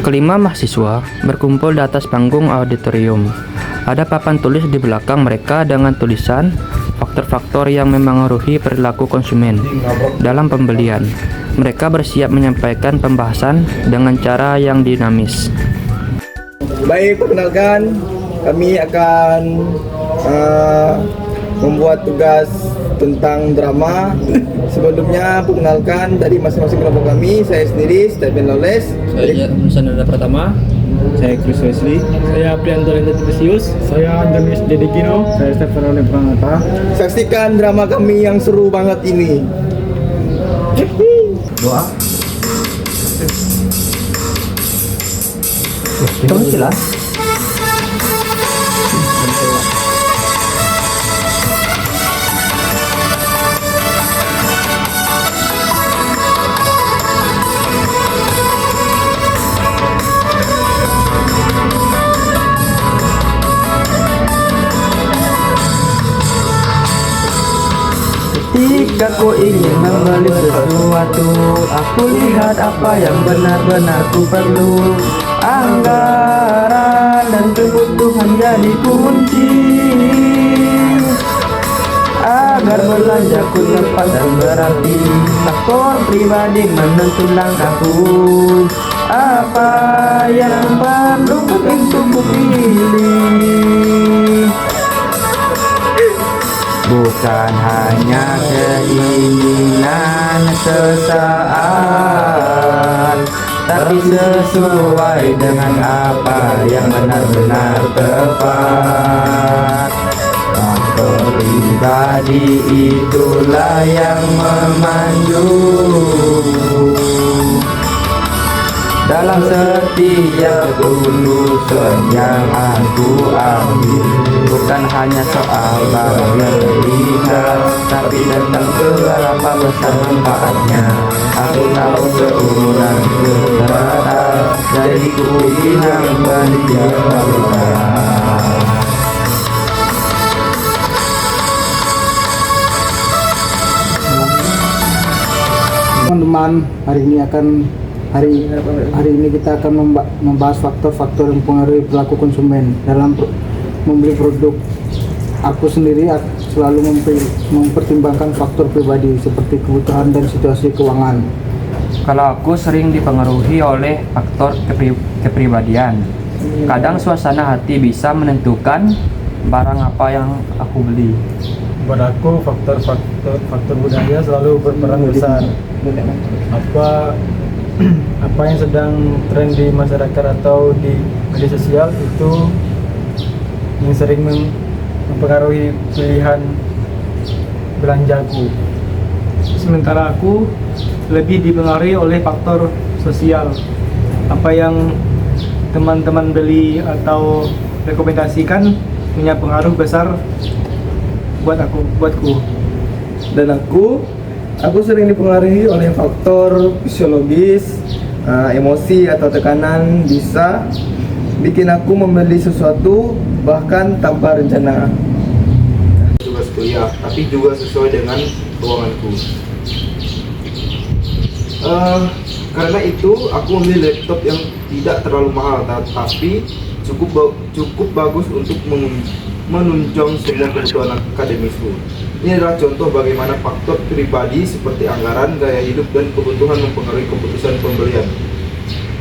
Kelima mahasiswa berkumpul di atas panggung auditorium. Ada papan tulis di belakang mereka dengan tulisan faktor-faktor yang memengaruhi perilaku konsumen dalam pembelian. Mereka bersiap menyampaikan pembahasan dengan cara yang dinamis. Baik, perkenalkan, kami akan membuat tugas tentang drama. Sebelumnya, perkenalkan dari masing-masing kelompok kami. Saya sendiri, Stephen Lawless. Saya Nusantara Pratama. Saya Chris Wesley. Saya Prianto Lentatius. Saya Antonis Dedekino. Saya Stephen Oleh Pranata. Saksikan drama kami yang seru banget ini. Doa. Kamu sila. Ketika ku ingin membeli sesuatu, aku lihat apa yang benar-benar ku perlu. Anggaran dan kebutuhan jadi kunci agar belanjaku tepat dan berarti. Faktor pribadi menentukan langkahku. Apa yang perlu untuk ku pilih, bukan hanya keinginan sesaat, tapi sesuai dengan apa yang benar-benar tepat. Faktor pribadi itulah yang memandu dalam setiap keputusan yang aku ambil. Bukan hanya soal barang yang terlihat, tapi tentang seberapa besar manfaatnya. Aku tahu seulang terbatas, jadi ku pilihan berdiam Teman-teman, hari ini kita akan membahas faktor-faktor yang mempengaruhi perilaku konsumen dalam membeli produk. Aku sendiri selalu mempertimbangkan faktor pribadi seperti kebutuhan dan situasi keuangan. Kalau aku sering dipengaruhi oleh faktor kepribadian. Kadang suasana hati bisa menentukan barang apa yang aku beli. Buat aku, faktor budaya selalu berperan besar. Apa yang sedang tren di masyarakat atau di media sosial itu yang sering mempengaruhi pilihan belanjaku. Sementara aku lebih dipengaruhi oleh faktor sosial. Apa yang teman-teman beli atau rekomendasikan punya pengaruh besar buatku. Dan aku sering dipengaruhi oleh faktor fisiologis, emosi atau tekanan bisa bikin aku membeli sesuatu bahkan tanpa rencana. Tugas kuliah, tapi juga sesuai dengan keuanganku. Karena itu aku memilih laptop yang tidak terlalu mahal, tapi cukup bagus untuk menunjang semua kebutuhan akademisku. Ini adalah contoh bagaimana faktor pribadi seperti anggaran, gaya hidup, dan kebutuhan mempengaruhi keputusan pembelian.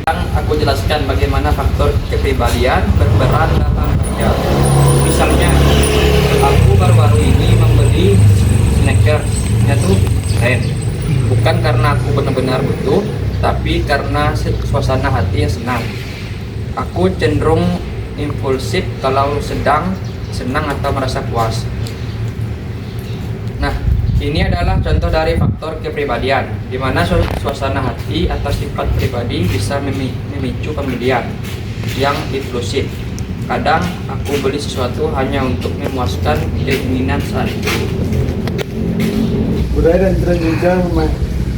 Sekarang aku jelaskan bagaimana faktor kepribadian berperan dalam kerja. Misalnya, aku baru-baru ini membeli Sneakers-nya tuh keren. Bukan karena aku benar-benar butuh, tapi karena suasana hati yang senang. Aku cenderung impulsif kalau sedang senang atau merasa puas. Nah, ini adalah contoh dari faktor kepribadian, di mana suasana hati atau sifat pribadi bisa memicu pembelian yang impulsif. Kadang aku beli sesuatu hanya untuk memuaskan keinginan saat itu. Budaya dan tren juga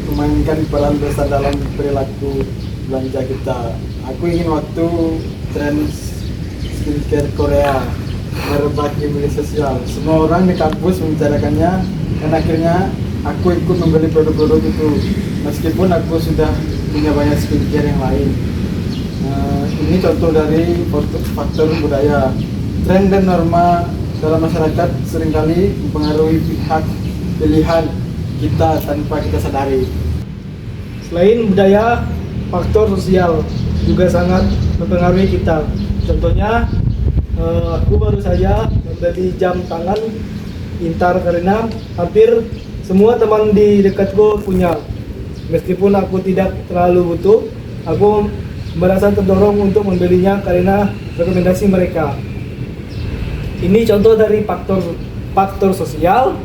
memainkan peran besar dalam perilaku belanja kita. Aku ingin waktu tren skincare Korea merebak di media sosial. Semua orang di kampus membicarakannya dan akhirnya aku ikut membeli produk-produk itu. Meskipun aku sudah punya banyak skincare yang lain. Ini contoh dari faktor budaya. Tren dan norma dalam masyarakat seringkali mempengaruhi pilihan kita tanpa kita sadari. Selain budaya, faktor sosial juga sangat mempengaruhi kita. Contohnya, aku baru saja membeli jam tangan pintar karena hampir semua teman di dekatku punya. Meskipun aku tidak terlalu butuh, aku merasa terdorong untuk membelinya karena rekomendasi mereka. Ini contoh dari faktor sosial,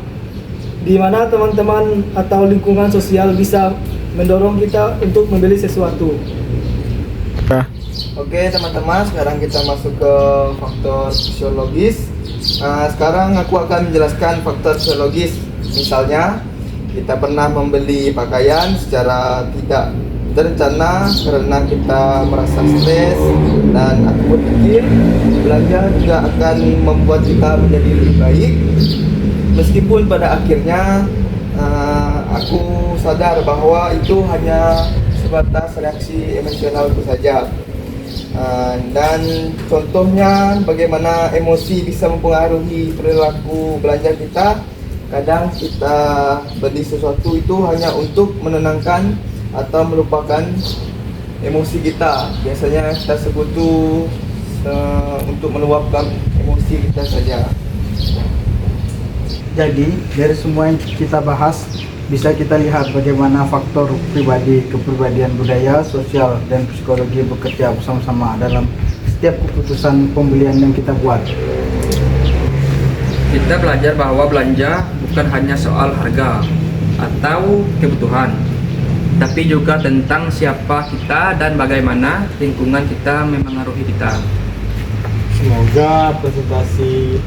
di mana teman-teman atau lingkungan sosial bisa mendorong kita untuk membeli sesuatu. Oke teman-teman, sekarang kita masuk ke faktor sosiologis. Sekarang aku akan menjelaskan faktor sosiologis. Misalnya, kita pernah membeli pakaian secara tidak terencana karena kita merasa stres, dan aku berpikir belanja juga akan membuat kita menjadi lebih baik. Meskipun pada akhirnya aku sadar bahwa itu hanya sebatas reaksi emosionalku saja. Dan contohnya bagaimana emosi bisa mempengaruhi perilaku belanja kita. Kadang kita beli sesuatu itu hanya untuk menenangkan atau melupakan emosi kita. Biasanya kita sebut itu untuk meluapkan emosi kita saja. Jadi dari semua yang kita bahas, bisa kita lihat bagaimana faktor pribadi, kepribadian, budaya, sosial, dan psikologi bekerja bersama-sama dalam setiap keputusan pembelian yang kita buat. Kita belajar bahwa belanja bukan hanya soal harga atau kebutuhan, tapi juga tentang siapa kita dan bagaimana lingkungan kita memengaruhi kita. Semoga presentasi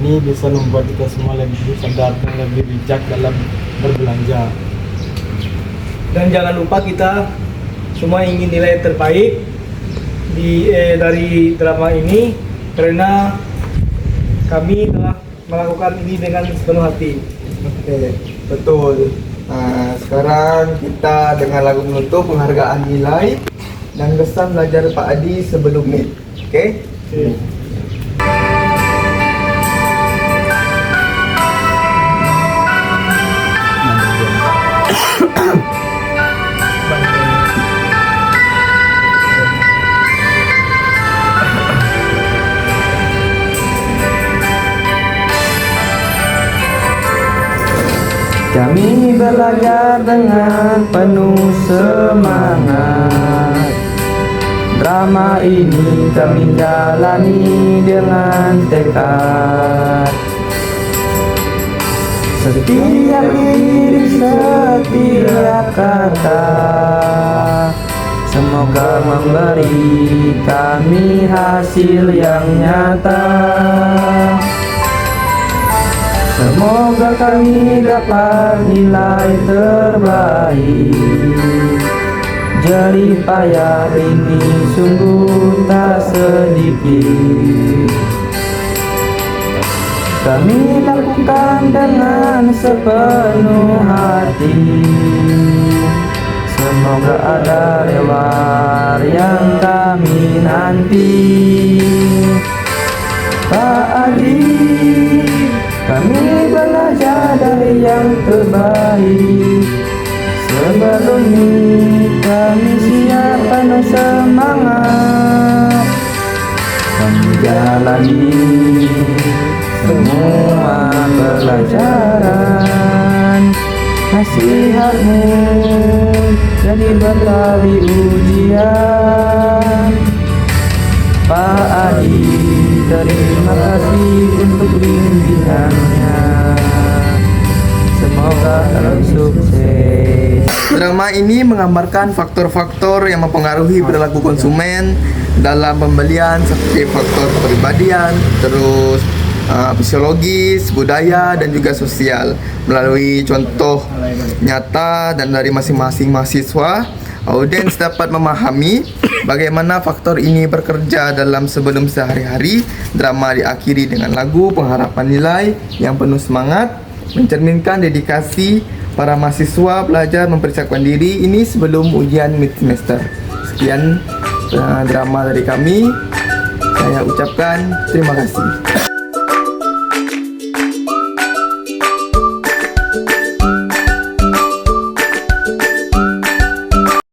ini bisa membuat kita semua lebih sadar dan lebih bijak dalam berbelanja. Dan jangan lupa kita semua ingin nilai terbaik dari drama ini, karena kami telah melakukan ini dengan sepenuh hati. Oke, betul. Nah, sekarang kita dengan lagu penutup penghargaan nilai dan kesan belajar Pak Adi sebelum meet. Oke? Kami belajar dengan penuh semangat. Drama ini kami jalani dengan tekad. Setiap lirik, setiap kata, semoga memberi kami hasil yang nyata. Semoga kami dapat nilai terbaik. Jerih payah ini sungguh tak sedikit. Kami lakukan dengan sepenuh hati. Semoga ada reward yang kami nanti. Pak Adi, kami belajar dari yang terbaik. Sebelum ini kami siap penuh semangat. Kami jalani semua pelajaran. Nasihatmu jadi berkali ujian. Pak Adi, terima kasih untuk bimbingannya. Semoga terus sukses. Drama ini menggambarkan faktor-faktor yang mempengaruhi perilaku konsumen dalam pembelian, seperti faktor kepribadian, terus psikologis, budaya, dan juga sosial. Melalui contoh nyata dan dari masing-masing mahasiswa, audiens dapat memahami bagaimana faktor ini bekerja dalam sebelum sehari-hari. Drama diakhiri dengan lagu pengharapan nilai yang penuh semangat, mencerminkan dedikasi para mahasiswa belajar mempersiapkan diri ini sebelum ujian mid semester. Sekian drama dari kami. Saya ucapkan terima kasih.